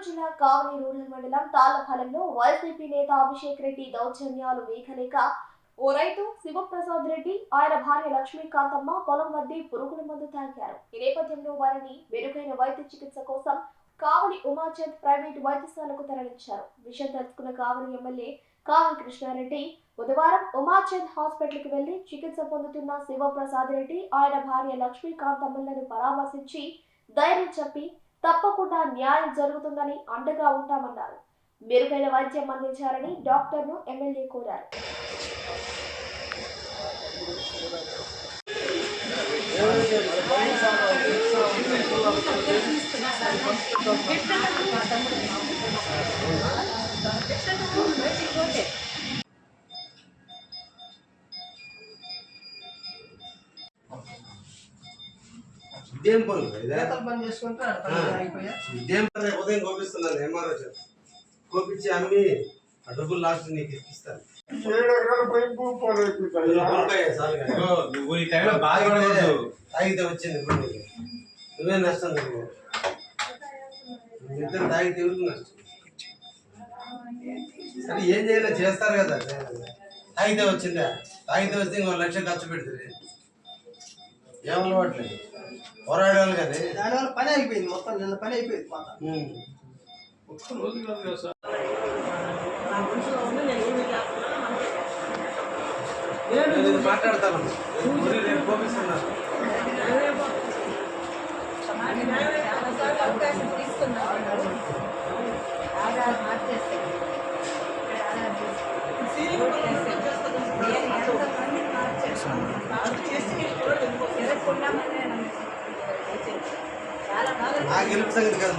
జిల్లా కావలి రూరల్ మండలం తాళ్లపాలెంలో వైసీపీ నేత అభిషేక్ రెడ్డి దౌర్జన్యాలు వీఖలేక ఓ రైతు శివప్రసాద్ రెడ్డి ఆయన భార్య లక్ష్మీకాంతమ్మ పొలం వద్ద పురుగుల మందు తాగారు. ఈ నేపథ్యంలో వారిని మెరుగైన వైద్య చికిత్స కోసం కావలి ఉమాచంద్ ప్రైవేట్ వైద్యశాలకు తరలించారు. విషయం తెలుసుకున్న కావలి ఎమ్మెల్యే కావలి కృష్ణారెడ్డి బుధవారం ఉమాచంద్ హాస్పిటల్ కి వెళ్లి చికిత్స పొందుతున్న శివప్రసాద్ రెడ్డి ఆయన భార్య లక్ష్మీకాంతమ్మలను పరామర్శించి ధైర్యం చెప్పి తప్పకుండా న్యాయం జరుగుతుందని అండగా ఉంటామన్నారు. మెరుగైన వైద్యం అందించాలని డాక్టర్ను ఎమ్మెల్యే కోరారు. ఇదేం పనులు పని చేసుకుంటే ఇదేం పని ఉదయం కోపిస్తున్నాను ఎంఆర్ఓ కోపించి అమ్మి ఆ డబ్బులు లాస్ట్ నీకు ఇప్పిస్తాను. తాగితే వచ్చింది నువ్వే నష్టం ఇద్దరు తాగితే ఎవరికి నష్టం? సరే ఏం చేయాలో చేస్తారు కదా. తాగితే వచ్చిందా? తాగితే వస్తే ఇంకో 1 లక్ష ఖర్చు పెడుతుంది. ఏమలవాట్లేదు పోరాడాలి కదా. దానివల్ల పని అయిపోయింది, మొత్తం నిన్న పని అయిపోయింది. మాట్లాడతాను కోపిస్తున్నాను. నా గెలుపు సంగతి కాదు.